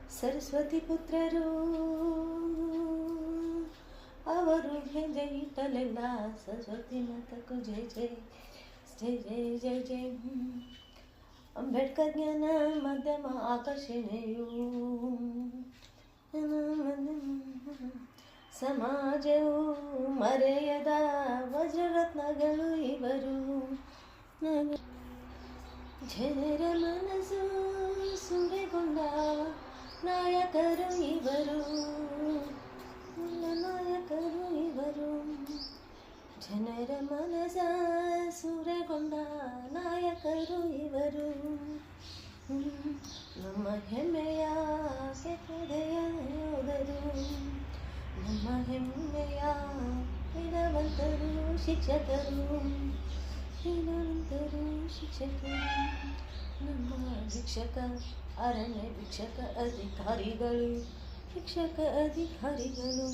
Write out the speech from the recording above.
ಸರಸ್ವತಿ ಪುತ್ರರು ಅವರು ಹೆಜ್ಜೆ ಇಟ್ಟಲೆಲ್ಲ ಸರಸ್ವತಿ ಮಾತಕ್ಕೂ ಜೈ ಜೈ ಜೈ ಜೈ ಜೈ ಜೈ. ಅಂಬೇಡ್ಕರ್ ಜ್ಞಾನ ಮಾಧ್ಯಮ ಆಕರ್ಷಣೆಯು ಸಮಾಜವು ಮರೆಯದ ವಜ್ರರತ್ನಗಳು ಇವರು. ಜನರ ಮನಸ್ಸು ಸೂರೆಗೊಂಡ ನಾಯಕರು ಇವರು. ನಾಯಕರು ಇವರು. ಜನರ ಮನಸ ಸೂರೆಗೊಂಡ ನಾಯಕರು ಇವರು. ನಮ್ಮ ಹೆಮ್ಮೆಯ ಕೆತ್ತದೆಯ ಯೋಧರು. ನಮ್ಮ ಹೆಮ್ಮೆಯ ವಿನವಂತರು ಶಿಕ್ಷಕರು. ವಿನವಂತರು ಶಿಕ್ಷಕರು. ನಮ್ಮ ಶಿಕ್ಷಕ ಅರಣ್ಯ ಶಿಕ್ಷಕ ಅಧಿಕಾರಿಗಳು. ಶಿಕ್ಷಕ ಅಧಿಕಾರಿಗಳು.